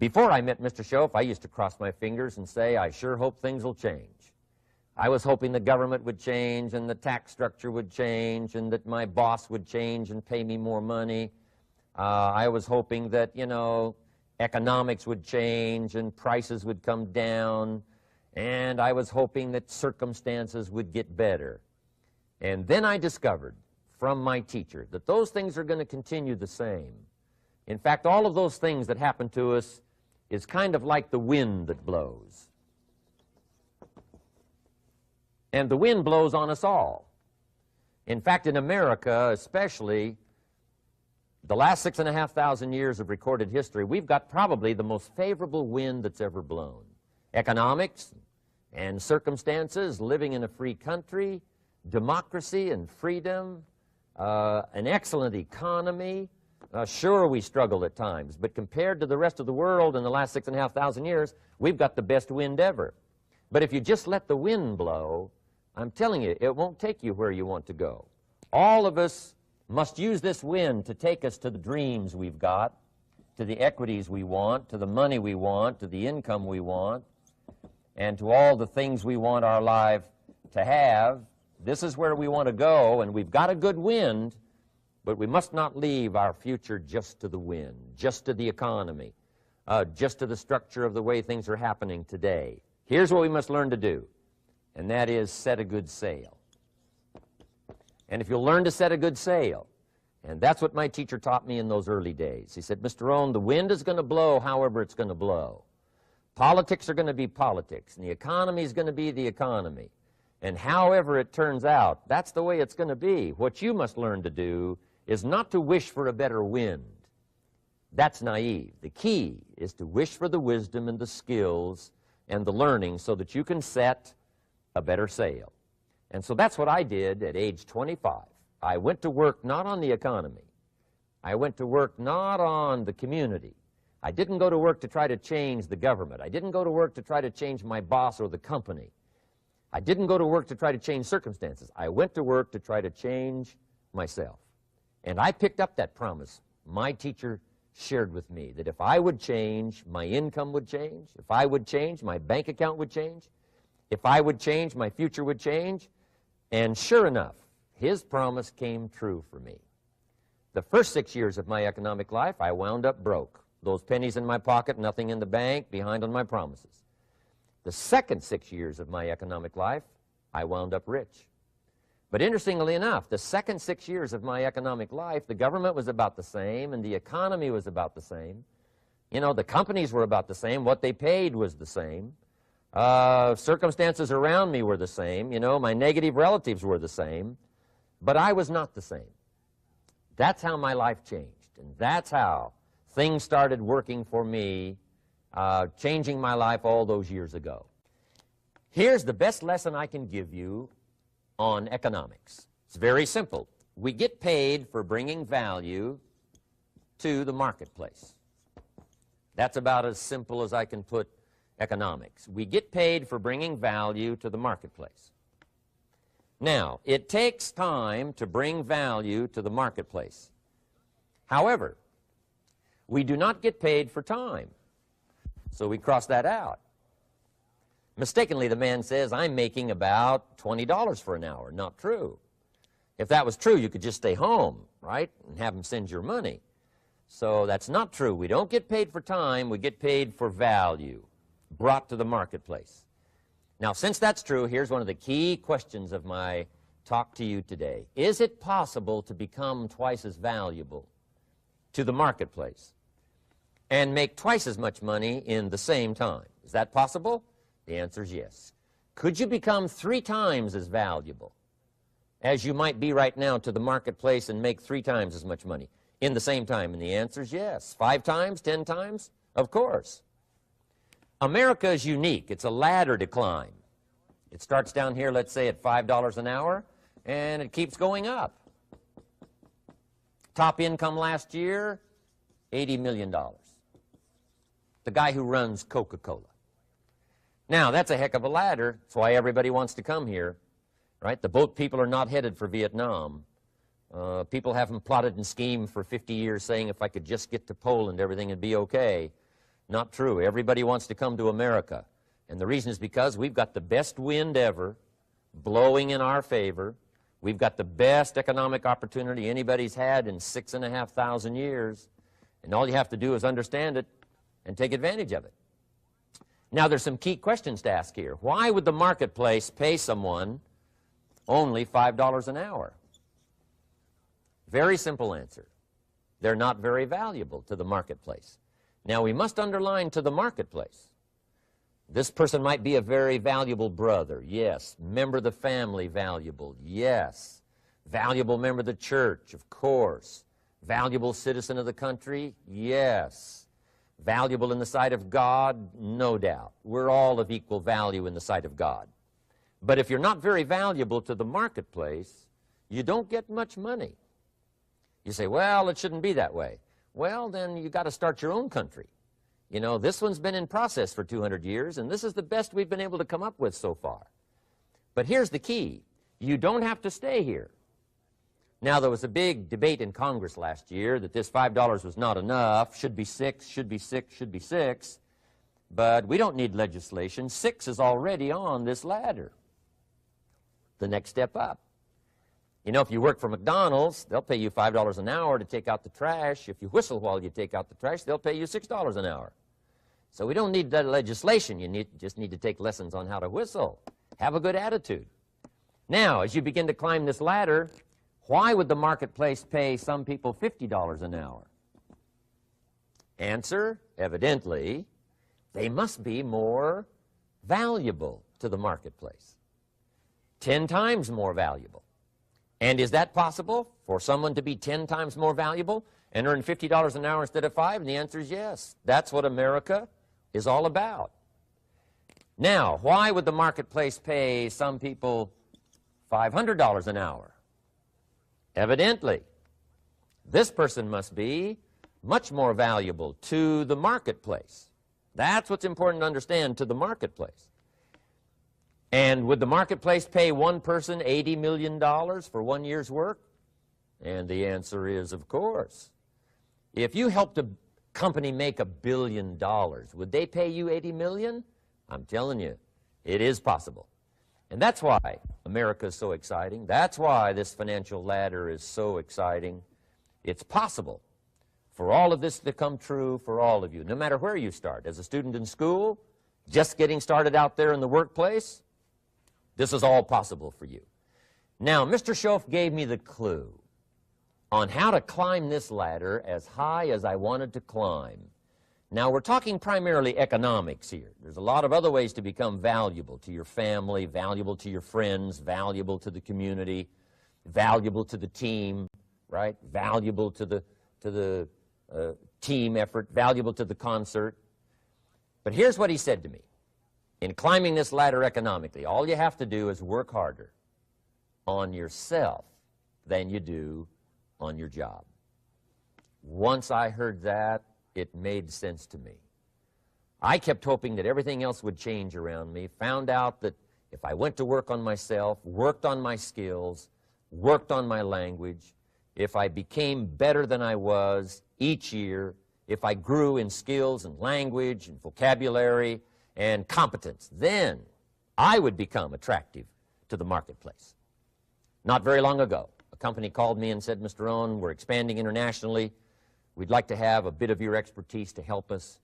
Before I met Mr. Schoaf, I used to cross my fingers and say, I sure hope things will change. I was hoping the government would change and the tax structure would change and that my boss would change and pay me more money. I was hoping that, you know, economics would change and prices would come down, and I was hoping that circumstances would get better. And then I discovered from my teacher that those things are going to continue the same. In fact, all of those things that happen to us is kind of like the wind that blows. And the wind blows on us all. In fact, in America especially, the last 6,500 years of recorded history, we've got probably the most favorable wind that's ever blown. Economics and circumstances, living in a free country, democracy and freedom, an excellent economy. Sure, we struggle at times, but compared to the rest of the world in the last 6,500 years, we've got the best wind ever. But if you just let the wind blow, I'm telling you, it won't take you where you want to go. All of us must use this wind to take us to the dreams we've got, to the equities we want, to the money we want, to the income we want, and to all the things we want our life to have. This is where we want to go, and we've got a good wind, but we must not leave our future just to the wind, just to the economy, just to the structure of the way things are happening today. Here's what we must learn to do, and that is set a good sail. And if you'll learn to set a good sail, and that's what my teacher taught me in those early days. He said, Mr. Rohn, the wind is going to blow however it's going to blow. Politics are going to be politics, and the economy is going to be the economy. And however it turns out, that's the way it's going to be. What you must learn to do is not to wish for a better wind. That's naive. The key is to wish for the wisdom and the skills and the learning so that you can set a better sail. And so that's what I did at age 25. I went to work not on the economy. I went to work not on the community. I didn't go to work to try to change the government. I didn't go to work to try to change my boss or the company. I didn't go to work to try to change circumstances. I went to work to try to change myself. And I picked up that promise my teacher shared with me, that if I would change, my income would change. If I would change, my bank account would change. If I would change, my future would change. And sure enough, his promise came true for me. The first 6 years of my economic life, I wound up broke. Those pennies in my pocket, nothing in the bank, behind on my promises. The second 6 years of my economic life, I wound up rich. But interestingly enough, the second 6 years of my economic life, the government was about the same and the economy was about the same. You know, the companies were about the same. What they paid was the same. Circumstances around me were the same. You know, my negative relatives were the same. But I was not the same. That's how my life changed. And that's how things started working for me, changing my life all those years ago. Here's the best lesson I can give you on economics. It's very simple. We get paid for bringing value to the marketplace. That's about as simple as I can put economics. We get paid for bringing value to the marketplace. Now, it takes time to bring value to the marketplace. However, we do not get paid for time. So we cross that out. Mistakenly, the man says, I'm making about $20 for an hour. Not true. If that was true, you could just stay home, right, and have him send your money. So that's not true. We don't get paid for time. We get paid for value brought to the marketplace. Now, since that's true, here's one of the key questions of my talk to you today. Is it possible to become twice as valuable to the marketplace and make twice as much money in the same time? Is that possible? The answer is yes. Could you become 3 times as valuable as you might be right now to the marketplace and make 3 times as much money in the same time? And the answer is yes. 5 times, 10 times? Of course. America is unique. It's a ladder to climb. It starts down here, let's say, at $5 an hour, and it keeps going up. Top income last year, $80 million. The guy who runs Coca-Cola. Now, that's a heck of a ladder. That's why everybody wants to come here, right? The boat people are not headed for Vietnam. People haven't plotted and schemed for 50 years saying if I could just get to Poland, everything would be okay. Not true. Everybody wants to come to America. And the reason is because we've got the best wind ever blowing in our favor. We've got the best economic opportunity anybody's had in 6,500 years. And all you have to do is understand it and take advantage of it. Now, there's some key questions to ask here. Why would the marketplace pay someone only $5 an hour? Very simple answer. They're not very valuable to the marketplace. Now, we must underline to the marketplace. This person might be a very valuable brother, yes. Member of the family, valuable, yes. Valuable member of the church, of course. Valuable citizen of the country, yes. Valuable in the sight of God, no doubt. We're all of equal value in the sight of God. But if you're not very valuable to the marketplace, you don't get much money. You say, well, it shouldn't be that way. Well, then you got to start your own country. You know, this one's been in process for 200 years, and this is the best we've been able to come up with so far. But here's the key. You don't have to stay here. Now, there was a big debate in Congress last year that this $5 was not enough, should be 6, should be 6, should be 6. But we don't need legislation. 6 is already on this ladder. The next step up. You know, if you work for McDonald's, they'll pay you $5 an hour to take out the trash. If you whistle while you take out the trash, they'll pay you $6 an hour. So we don't need that legislation. You just need to take lessons on how to whistle. Have a good attitude. Now, as you begin to climb this ladder, why would the marketplace pay some people $50 an hour? Answer, evidently, they must be more valuable to the marketplace. 10 times more valuable. And is that possible for someone to be 10 times more valuable and earn $50 an hour instead of 5? And the answer is yes. That's what America is all about. Now, why would the marketplace pay some people $500 an hour? Evidently, this person must be much more valuable to the marketplace. That's what's important to understand, to the marketplace. And would the marketplace pay one person $80 million for 1 year's work? And the answer is, of course. If you helped a company make $1 billion, would they pay you $80 million? I'm telling you, it is possible. And that's why America is so exciting. That's why this financial ladder is so exciting. It's possible for all of this to come true for all of you, no matter where you start. As a student in school, just getting started out there in the workplace, this is all possible for you. Now, Mr. Schoaf gave me the clue on how to climb this ladder as high as I wanted to climb. Now, we're talking primarily economics here. There's a lot of other ways to become valuable to your family, valuable to your friends, valuable to the community, valuable to the team, right? Valuable to the team effort, valuable to the concert. But here's what he said to me. In climbing this ladder economically, all you have to do is work harder on yourself than you do on your job. Once I heard that, it made sense to me. I kept hoping that everything else would change around me, found out that if I went to work on myself, worked on my skills, worked on my language, if I became better than I was each year, if I grew in skills and language and vocabulary and competence, then I would become attractive to the marketplace. Not very long ago, a company called me and said, Mr. Rohn, we're expanding internationally. We'd like to have a bit of your expertise to help us.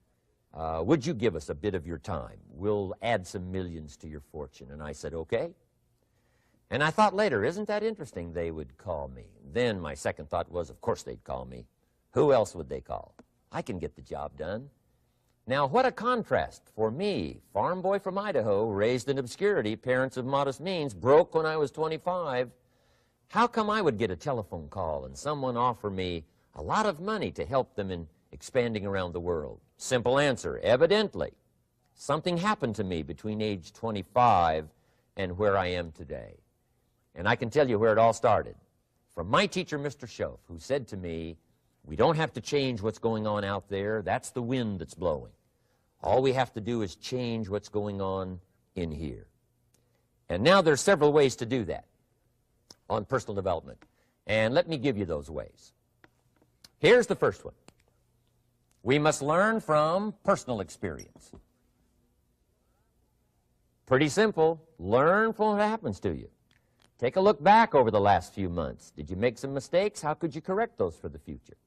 Would you give us a bit of your time? We'll add some millions to your fortune. And I said, okay. And I thought later, isn't that interesting? They would call me. Then my second thought was, of course they'd call me. Who else would they call? I can get the job done. Now, what a contrast for me, farm boy from Idaho, raised in obscurity, parents of modest means, broke when I was 25. How come I would get a telephone call and someone offer me a lot of money to help them in expanding around the world? Simple answer, evidently. Something happened to me between age 25 and where I am today. And I can tell you where it all started. From my teacher, Mr. Schoaf, who said to me, we don't have to change what's going on out there. That's the wind that's blowing. All we have to do is change what's going on in here. And now there's several ways to do that on personal development. And let me give you those ways. Here's the first one. We must learn from personal experience. Pretty simple. Learn from what happens to you. Take a look back over the last few months. Did you make some mistakes? How could you correct those for the future?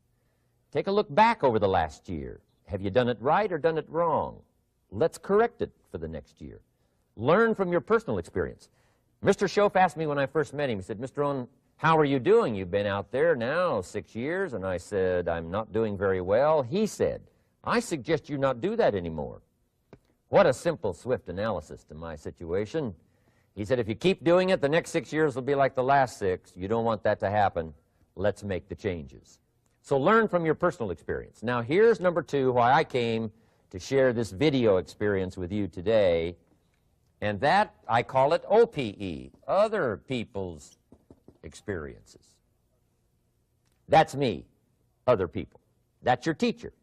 Take a look back over the last year. Have you done it right or done it wrong? Let's correct it for the next year. Learn from your personal experience. Mr. Schoaf asked me when I first met him, he said, Mr. Rohn, how are you doing? You've been out there now 6 years. And I said, I'm not doing very well. He said, I suggest you not do that anymore. What a simple, swift analysis to my situation. He said, if you keep doing it, the next 6 years will be like the last 6. You don't want that to happen. Let's make the changes. So learn from your personal experience. Now, here's number 2, why I came to share this video experience with you today. And that, I call it OPE, other people's experiences. That's me, other people. That's your teacher,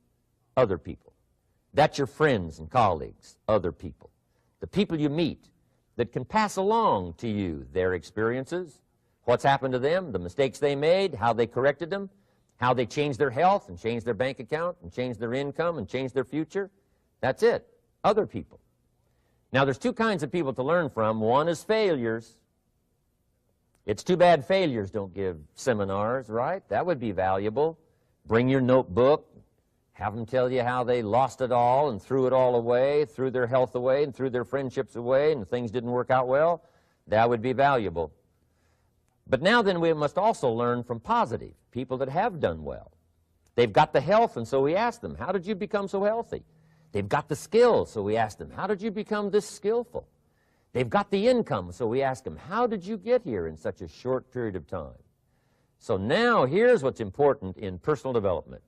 other people. That's your friends and colleagues, other people. The people you meet that can pass along to you their experiences, what's happened to them, the mistakes they made, how they corrected them, how they changed their health and changed their bank account and changed their income and changed their future. That's it, other people. Now, there's 2 kinds of people to learn from. One is failures. It's too bad failures don't give seminars, right? That would be valuable. Bring your notebook. Have them tell you how they lost it all and threw it all away, threw their health away and threw their friendships away and things didn't work out well. That would be valuable. But now then we must also learn from positive, people that have done well. They've got the health, and so we ask them, how did you become so healthy? They've got the skills, so we ask them, how did you become this skillful? They've got the income, so we ask them, how did you get here in such a short period of time? So now here's what's important in personal development.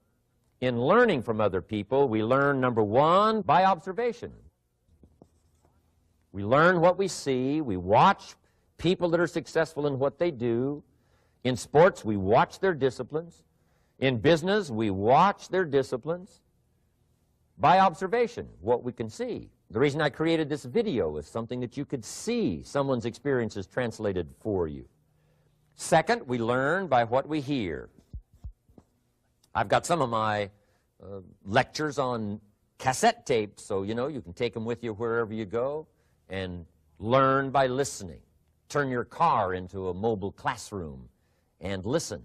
In learning from other people, we learn, number 1, by observation. We learn what we see. We watch people that are successful in what they do. In sports, we watch their disciplines. In business, we watch their disciplines. By observation, what we can see. The reason I created this video is something that you could see someone's experiences translated for you. Second, we learn by what we hear. I've got some of my lectures on cassette tapes, so you can take them with you wherever you go and learn by listening. Turn your car into a mobile classroom and listen.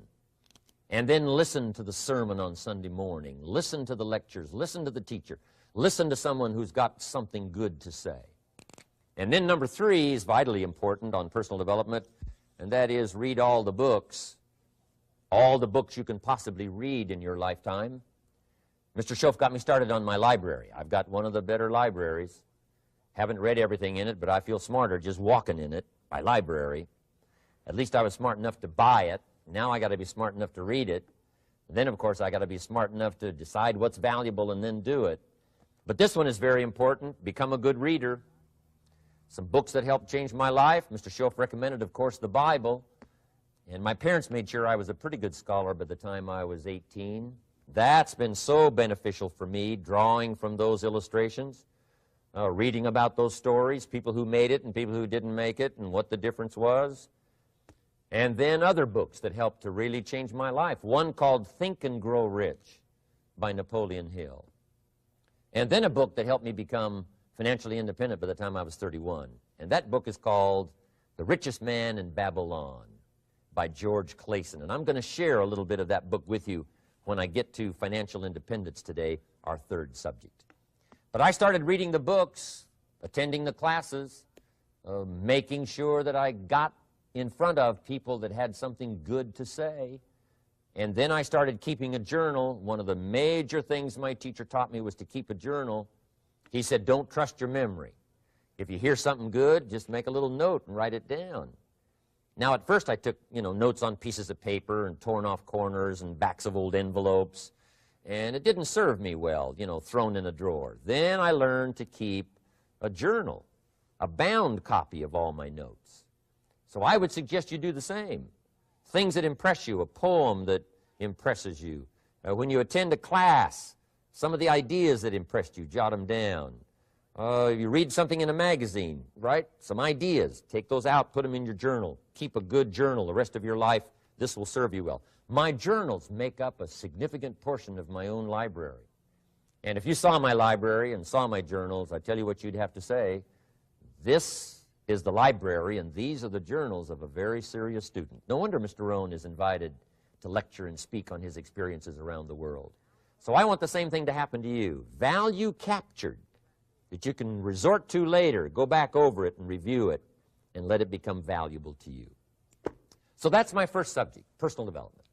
And then listen to the sermon on Sunday morning. Listen to the lectures. Listen to the teacher. Listen to someone who's got something good to say. And then number 3 is vitally important on personal development, and that is read all the books you can possibly read in your lifetime. Mr. Schoaf got me started on my library. I've got one of the better libraries. Haven't read everything in it, but I feel smarter just walking in it, my library. At least I was smart enough to buy it. Now I got to be smart enough to read it. And then, of course, I got to be smart enough to decide what's valuable and then do it. But this one is very important. Become a good reader. Some books that helped change my life. Mr. Schoaf recommended, of course, the Bible. And my parents made sure I was a pretty good scholar by the time I was 18. That's been so beneficial for me, drawing from those illustrations, reading about those stories, people who made it and people who didn't make it and what the difference was. And then other books that helped to really change my life. One called Think and Grow Rich by Napoleon Hill. And then a book that helped me become financially independent by the time I was 31. And that book is called The Richest Man in Babylon by George Clason. And I'm going to share a little bit of that book with you when I get to financial independence today, our 3rd subject. But I started reading the books, attending the classes, making sure that I got in front of people that had something good to say. And then I started keeping a journal. One of the major things my teacher taught me was to keep a journal. He said, don't trust your memory. If you hear something good, just make a little note and write it down. Now, at first I took, notes on pieces of paper and torn off corners and backs of old envelopes. And it didn't serve me well, thrown in a drawer. Then I learned to keep a journal, a bound copy of all my notes. So I would suggest you do the same. Things that impress you, a poem that impresses you. When you attend a class, some of the ideas that impressed you, jot them down. You read something in a magazine, right? Some ideas. Take those out, put them in your journal. Keep a good journal the rest of your life. This will serve you well. My journals make up a significant portion of my own library. And if you saw my library and saw my journals, I tell you what you'd have to say. This is the library, and these are the journals of a very serious student. No wonder Mr. Rohn is invited to lecture and speak on his experiences around the world. So I want the same thing to happen to you. Value captured that you can resort to later, go back over it and review it, and let it become valuable to you. So that's my first subject, personal development.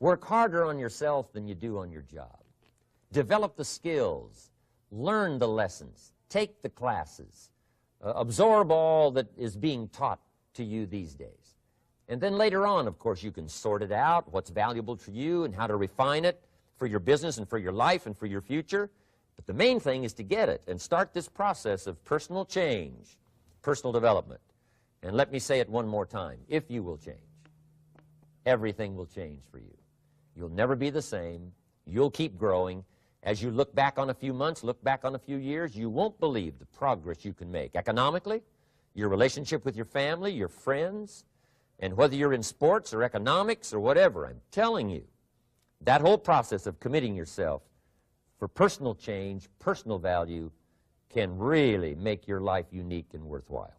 Work harder on yourself than you do on your job. Develop the skills, learn the lessons, take the classes, absorb all that is being taught to you these days. And then later on, of course, you can sort it out, what's valuable to you and how to refine it for your business and for your life and for your future. But the main thing is to get it and start this process of personal change, personal development. And let me say it one more time. If you will change, everything will change for you. You'll never be the same. You'll keep growing. As you look back on a few months, look back on a few years, you won't believe the progress you can make. Economically, your relationship with your family, your friends, and whether you're in sports or economics or whatever, I'm telling you, that whole process of committing yourself for personal change, personal value, can really make your life unique and worthwhile.